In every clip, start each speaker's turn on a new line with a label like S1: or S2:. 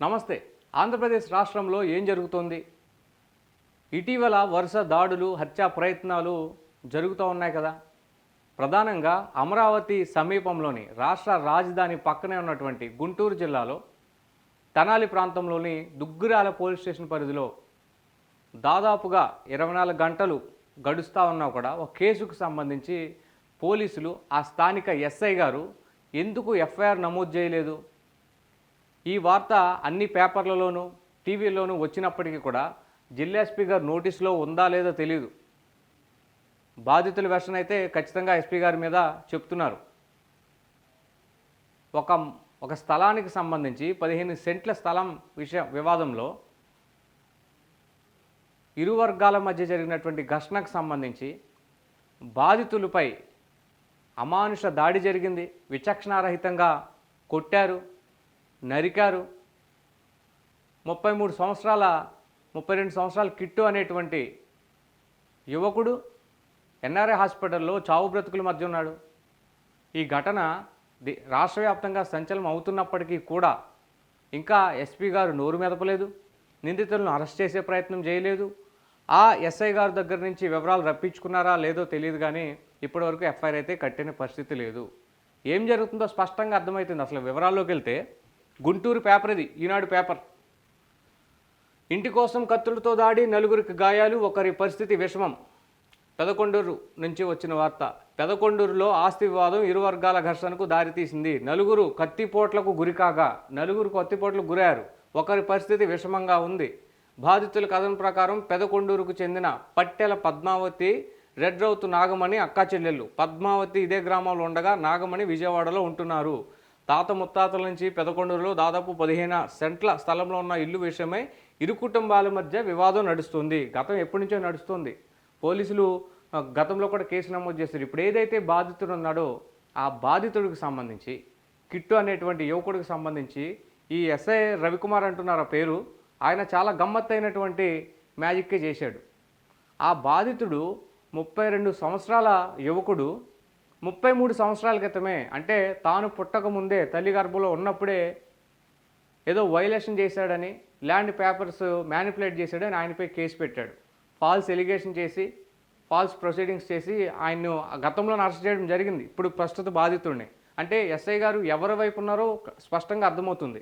S1: నమస్తే. ఆంధ్రప్రదేశ్ రాష్ట్రంలో ఏం జరుగుతోంది? ఇటీవల వరుస దాడులు, హత్యా ప్రయత్నాలు జరుగుతూ ఉన్నాయి కదా. ప్రధానంగా అమరావతి సమీపంలోని రాష్ట్ర రాజధాని పక్కనే ఉన్నటువంటి గుంటూరు జిల్లాలో తెనాలి ప్రాంతంలోని దుగ్గిరాల పోలీస్ స్టేషన్ పరిధిలో దాదాపుగా 24 గంటలు గడుస్తూ ఉన్నా కూడా ఒక కేసుకు సంబంధించి పోలీసులు ఆ స్థానిక ఎస్ఐ గారు ఎందుకు ఎఫ్ఐఆర్ నమోదు చేయలేదు? ఈ వార్త అన్ని పేపర్లలోనూ టీవీల్లోనూ వచ్చినప్పటికీ కూడా జిల్లా ఎస్పీ గారు నోటీసులో ఉందా లేదో తెలియదు. బాధితుల వెర్షన్ అయితే ఖచ్చితంగా ఎస్పీ గారి మీద చెప్తున్నారు. ఒక స్థలానికి సంబంధించి 15 సెంట్ల స్థలం వివాదంలో ఇరు వర్గాల మధ్య జరిగినటువంటి ఘర్షణకు సంబంధించి బాధితులపై అమానుష దాడి జరిగింది. విచక్షణారహితంగా కొట్టారు, నరికారు. 32 సంవత్సరాల కిట్టు అనేటువంటి యువకుడు ఎన్ఆర్ఐ హాస్పిటల్లో చావు బ్రతుకుల మధ్య ఉన్నాడు. ఈ ఘటన రాష్ట్ర వ్యాప్తంగా సంచలనం అవుతున్నప్పటికీ కూడా ఇంకా ఎస్పీ గారు నోరు మెదపలేదు, నిందితులను అరెస్ట్ చేసే ప్రయత్నం చేయలేదు. ఆ ఎస్ఐ గారి దగ్గర నుంచి వివరాలు రప్పించుకున్నారా లేదో తెలియదు, కానీ ఇప్పటివరకు ఎఫ్ఐఆర్ అయితే కట్టిన పరిస్థితి లేదు. ఏం జరుగుతుందో స్పష్టంగా అర్థమవుతుంది. అసలు వివరాల్లోకి వెళ్తే గుంటూరు పేపర్ ఇది, ఈనాడు పేపర్. ఇంటి కోసం కత్తులతో దాడి, 4 గాయాలు, ఒకరి పరిస్థితి విషమం. పెదకొండూరు నుంచి వచ్చిన వార్త. పెదకొండూరులో ఆస్తి వివాదం ఇరు వర్గాల ఘర్షణకు దారితీసింది. 4 కత్తిపోట్లకు గురికాగా 4 కత్తిపోట్లకు గురయ్యారు. ఒకరి పరిస్థితి విషమంగా ఉంది. బాధితుల కథనం ప్రకారం పెదకొండూరుకు చెందిన పట్టెల పద్మావతి, రెడ్ రౌతు నాగమణి అక్కా చెల్లెళ్ళు. పద్మావతి ఇదే గ్రామంలో ఉండగా నాగమణి విజయవాడలో ఉంటున్నారు. తాత ముత్తాతల నుంచి పెదకొండూరులో దాదాపు 15 సెంట్ల స్థలంలో ఉన్న ఇల్లు విషయమై ఇరు కుటుంబాల మధ్య వివాదం నడుస్తుంది. గతం ఎప్పటి నుంచో నడుస్తుంది. పోలీసులు గతంలో కూడా కేసు నమోదు చేస్తారు. ఇప్పుడు ఏదైతే బాధితుడు ఉన్నాడో ఆ బాధితుడికి సంబంధించి, కిట్టు అనేటువంటి యువకుడికి సంబంధించి ఈ ఎస్ఐ రవికుమార్ అంటున్నారు ఆ పేరు. ఆయన చాలా గమ్మత్తైనటువంటి మ్యాజిక్కే చేశాడు. ఆ బాధితుడు 32 సంవత్సరాల యువకుడు 33 సంవత్సరాల క్రితమే, అంటే తాను పుట్టకముందే తల్లి గర్భంలో ఉన్నప్పుడే ఏదో వైలేషన్ చేశాడని, ల్యాండ్ పేపర్స్ మ్యానిపులేట్ చేశాడని ఆయనపై కేసు పెట్టాడు. ఫాల్స్ ఎలిగేషన్ చేసి, ఫాల్స్ ప్రొసీడింగ్స్ చేసి ఆయన్ను గతంలో అరెస్ట్ చేయడం జరిగింది. ఇప్పుడు ప్రస్తుత బాధితుడిని, అంటే ఎస్ఐ గారు ఎవరి వైపు ఉన్నారో స్పష్టంగా అర్థమవుతుంది.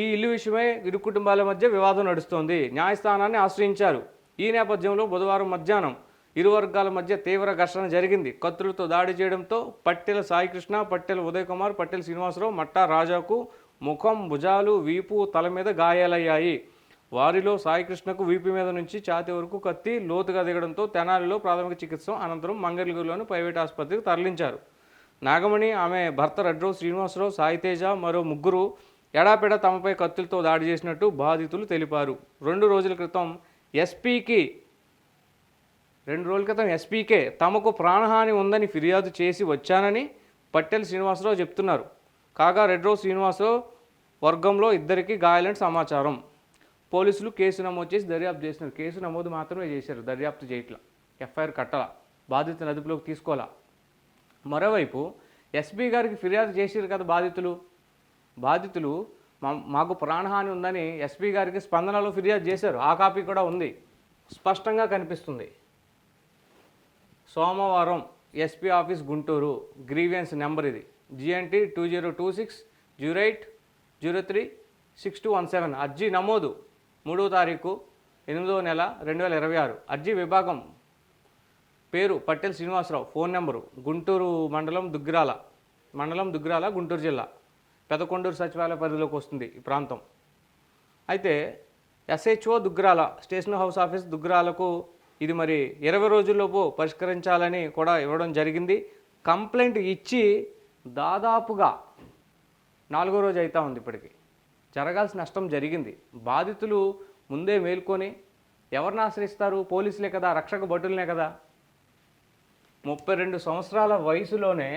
S1: ఈ ఇల్లు విషయమై ఇరు కుటుంబాల మధ్య వివాదం నడుస్తోంది. న్యాయస్థానాన్ని ఆశ్రయించారు. ఈ నేపథ్యంలో బుధవారం మధ్యాహ్నం ఇరు వర్గాల మధ్య తీవ్ర ఘర్షణ జరిగింది. కత్తులతో దాడి చేయడంతో పట్టెల సాయికృష్ణ, పట్టెల ఉదయ్ కుమార్, పట్టెల శ్రీనివాసరావు, మట్టా రాజాకు ముఖం, భుజాలు, వీపు, తల మీద గాయాలయ్యాయి. వారిలో సాయికృష్ణకు వీపు మీద నుంచి ఛాతీ వరకు కత్తి లోతుగా దిగడంతో తెనాలిలో ప్రాథమిక చికిత్స అనంతరం మంగళగిరిలోని ప్రైవేట్ ఆసుపత్రికి తరలించారు. నాగమణి, ఆమె భర్త రెడ్రో శ్రీనివాసరావు, సాయితేజ మరో 3 ఎడాపెడా తమపై కత్తులతో దాడి చేసినట్టు బాధితులు తెలిపారు. 2 రోజుల క్రితం ఎస్పీకే తమకు ప్రాణహాని ఉందని ఫిర్యాదు చేసి వచ్చానని పట్టెల శ్రీనివాసరావు చెప్తున్నారు. కాగా రెడ్రో శ్రీనివాసరావు వర్గంలో 2 గాయాలని సమాచారం. పోలీసులు కేసు నమోదు చేసి దర్యాప్తు చేసినారు. కేసు నమోదు మాత్రమే చేశారు, దర్యాప్తు చేయట్లా. ఎఫ్ఐఆర్ కట్టాల, బాధితులను అదుపులోకి తీసుకోవాలా. మరోవైపు ఎస్పీ గారికి ఫిర్యాదు చేశారు కదా బాధితులు మాకు ప్రాణహాని ఉందని ఎస్పీ గారికి స్పందనలో ఫిర్యాదు చేశారు. ఆ కాపీ కూడా ఉంది, స్పష్టంగా కనిపిస్తుంది. సోమవారం SP office Guntur, grievance number ఇది GNT 2026-08-03-6217. అర్జీ నమోదు 3వ తారీఖు 8వ నెల 2026. అర్జీ విభాగం పేరు పట్టెల శ్రీనివాసరావు, ఫోన్ నెంబరు గుంటూరు మండలం దుగ్గిరాల, గుంటూరు జిల్లా, పెదకొండూరు సచివాలయ పరిధిలోకి వస్తుంది ఈ ప్రాంతం. అయితే SHO Duggirala, station house office దుగ్గిరాలకు ఇది మరి 20 రోజుల్లోపు పరిష్కరించాలని కూడా ఇవ్వడం జరిగింది. కంప్లైంట్ ఇచ్చి దాదాపుగా 4వ రోజు అవుతా ఉంది. ఇప్పటికీ జరగాల్సిన నష్టం జరిగింది. బాధితులు ముందే మేల్కొని ఎవరిని ఆశ్రయిస్తారు? పోలీసులే కదా, రక్షక భటులనే కదా. 32 సంవత్సరాల వయసులోనే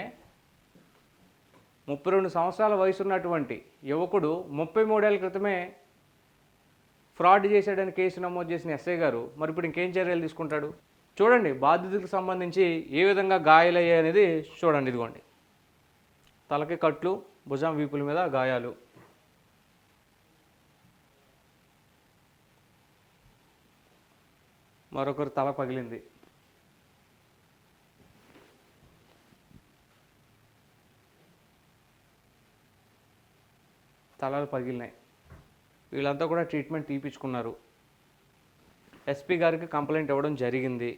S1: 32 సంవత్సరాల వయసు ఉన్నటువంటి యువకుడు 33 ఏళ్ల క్రితమే ఫ్రాడ్ చేశాడని కేసు నమోదు చేసిన ఎస్ఐ గారు మరి ఇప్పుడు ఇంకేం చర్యలు తీసుకుంటాడు? చూడండి, బాధితులకు సంబంధించి ఏ విధంగా గాయాలయ్యాయి అనేది చూడండి. ఇదిగోండి, తలకి కట్లు, భుజం వీపుల మీద గాయాలు. మరొకరు తల పగిలింది. తలలు పగిలినాయి. వీళ్ళంతా కూడా ట్రీట్మెంట్ తీపించుకున్నారు. ఎస్పీ గారికి కంప్లైంట్ ఇవ్వడం జరిగింది.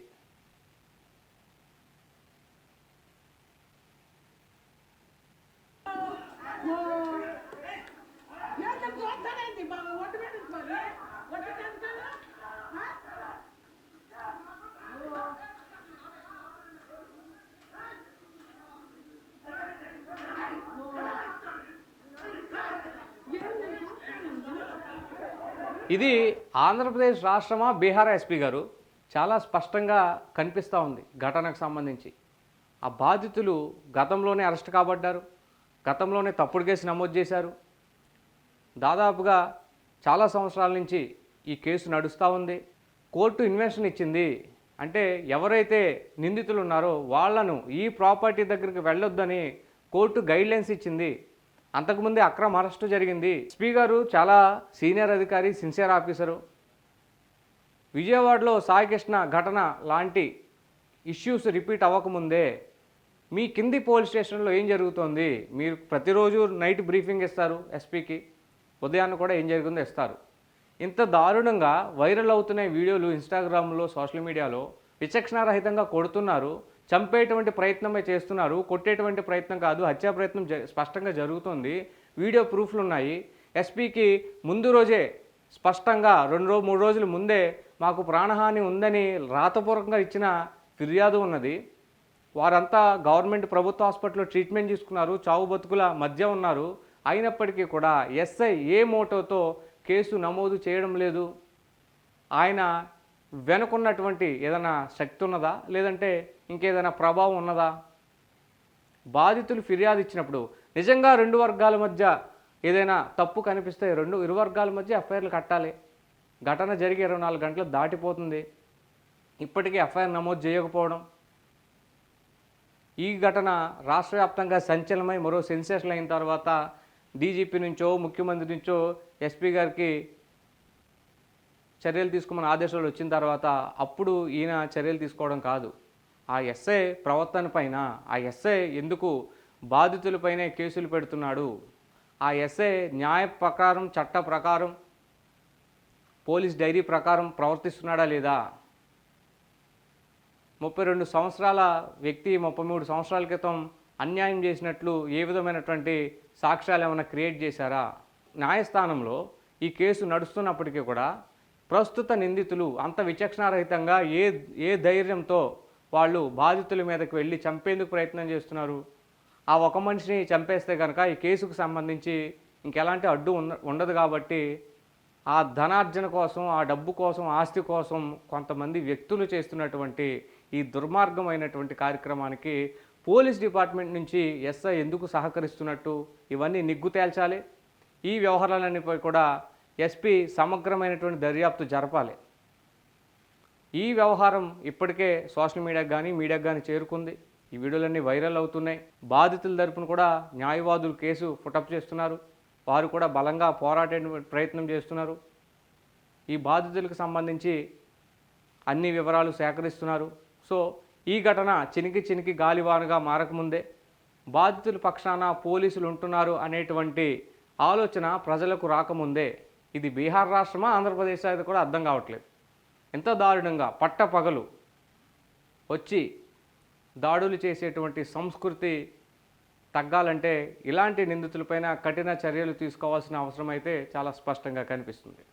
S1: ఇది ఆంధ్రప్రదేశ్ రాష్ట్రమా బీహార్ ఎస్పీ గారు చాలా స్పష్టంగా కనిపిస్తూ ఉంది ఘటనకు సంబంధించి. ఆ బాధితులు గతంలోనే అరెస్ట్ కాబడ్డారు, గతంలోనే తప్పుడు కేసు నమోదు చేశారు. దాదాపుగా చాలా సంవత్సరాల నుంచి ఈ కేసు నడుస్తూ ఉంది. కోర్టు ఇన్వెన్షన్ ఇచ్చింది. అంటే ఎవరైతే నిందితులు ఉన్నారో వాళ్లను ఈ ప్రాపర్టీ దగ్గరికి వెళ్ళొద్దని కోర్టు గైడ్లైన్స్ ఇచ్చింది. అంతకుముందే అక్రమ్ అరెస్టు జరిగింది. ఎస్పీ గారు చాలా సీనియర్ అధికారి, సిన్సియర్ ఆఫీసరు. విజయవాడలో సాయికృష్ణ ఘటన లాంటి ఇష్యూస్ రిపీట్ అవ్వకముందే మీ కింది పోలీస్ స్టేషన్లో ఏం జరుగుతోంది, మీరు ప్రతిరోజు నైట్ బ్రీఫింగ్ ఇస్తారు ఎస్పీకి, ఉదయాన్ని కూడా ఏం జరిగిందో ఇస్తారు. ఇంత దారుణంగా వైరల్ అవుతున్న వీడియోలు ఇన్స్టాగ్రామ్లో, సోషల్ మీడియాలో విచక్షణారహితంగా కొడుతున్నారు, చంపేటువంటి ప్రయత్నమే చేస్తున్నారు. కొట్టేటువంటి ప్రయత్నం కాదు, హత్యా ప్రయత్నం స్పష్టంగా జరుగుతుంది. వీడియో ప్రూఫ్లు ఉన్నాయి. ఎస్పీకి ముందు రోజే స్పష్టంగా 2-3 రోజుల ముందే మాకు ప్రాణహాని ఉందని రాతపూర్వకంగా ఇచ్చిన ఫిర్యాదు ఉన్నది. వారంతా గవర్నమెంట్ ప్రభుత్వ హాస్పిటల్లో ట్రీట్మెంట్ తీసుకున్నారు, చావు బతుకుల మధ్య ఉన్నారు. అయినప్పటికీ కూడా ఎస్ఐ ఏ మోటోతో కేసు నమోదు చేయడం లేదు. ఆయన వెనుకున్నటువంటి ఏదైనా శక్తి ఉన్నదా, లేదంటే ఇంకేదైనా ప్రభావం ఉన్నదా? బాధితులు ఫిర్యాదు ఇచ్చినప్పుడు నిజంగా 2 వర్గాల మధ్య ఏదైనా తప్పు కనిపిస్తే ఇరు వర్గాల మధ్య ఎఫ్ఐఆర్లు కట్టాలి. ఘటన జరిగి 24 గంటలు దాటిపోతుంది, ఇప్పటికీ ఎఫ్ఐఆర్ నమోదు చేయకపోవడం. ఈ ఘటన రాష్ట్ర వ్యాప్తంగా సంచలనమై మరో సెన్సేషన్ అయిన తర్వాత డీజీపీ నుంచో ముఖ్యమంత్రి నుంచో ఎస్పీ గారికి చర్యలు తీసుకోమని ఆదేశాలు వచ్చిన తర్వాత అప్పుడు ఈయన చర్యలు తీసుకోవడం కాదు, ఆ ఎస్ఐ ప్రవర్తన పైన, ఆ ఎస్ఐ ఎందుకు బాధితులపైనే కేసులు పెడుతున్నాడు, ఆ ఎస్ఐ న్యాయ ప్రకారం, చట్ట ప్రకారం, పోలీస్ డైరీ ప్రకారం ప్రవర్తిస్తున్నాడా లేదా? 32 సంవత్సరాల వ్యక్తి 33 సంవత్సరాల క్రితం అన్యాయం చేసినట్లు ఏ విధమైనటువంటి సాక్ష్యాలు ఏమైనా క్రియేట్ చేశారా? న్యాయస్థానంలో ఈ కేసు నడుస్తున్నప్పటికీ కూడా ప్రస్తుత నిందితులు అంత విచక్షణారహితంగా ఏ ధైర్యంతో వాళ్ళు బాధితుల మీదకి వెళ్ళి చంపేందుకు ప్రయత్నం చేస్తున్నారు? ఆ ఒక మనిషిని చంపేస్తే కనుక ఈ కేసుకు సంబంధించి ఇంకెలాంటి అడ్డు ఉండదు. కాబట్టి ఆ ధనార్జన కోసం, ఆ డబ్బు కోసం, ఆస్తి కోసం కొంతమంది వ్యక్తులు చేస్తున్నటువంటి ఈ దుర్మార్గమైనటువంటి కార్యక్రమానికి పోలీస్ డిపార్ట్మెంట్ నుంచి ఎస్ఐ ఎందుకు సహకరిస్తున్నట్టు ఇవన్నీ నిగ్గు తేల్చాలి. ఈ వ్యవహారాలన్నిపై కూడా ఎస్పీ సమగ్రమైనటువంటి దర్యాప్తు జరపాలి. ఈ వ్యవహారం ఇప్పటికే సోషల్ మీడియాకు కానీ చేరుకుంది. ఈ వీడియోలన్నీ వైరల్ అవుతున్నాయి. బాధితుల తరపున కూడా న్యాయవాదులు కేసు పుటప్ చేస్తున్నారు. వారు కూడా బలంగా పోరాడే ప్రయత్నం చేస్తున్నారు. ఈ బాధితులకు సంబంధించి అన్ని వివరాలు సేకరిస్తున్నారు. సో ఈ ఘటన చినికి గాలివానగా మారకముందే బాధితుల పక్షాన పోలీసులు ఉంటున్నారు అనేటువంటి ఆలోచన ప్రజలకు రాకముందే ఇది బీహార్ రాష్ట్రమా, ఆంధ్రప్రదేశ్ అది కూడా అర్థం కావట్లేదు. ఎంత దారుణంగా పట్టపగలు వచ్చి దాడులు చేసేటువంటి సంస్కృతి తగ్గాలంటే ఇలాంటి నిందితులపైన కఠిన చర్యలు తీసుకోవాల్సిన అవసరం అయితే చాలా స్పష్టంగా కనిపిస్తుంది.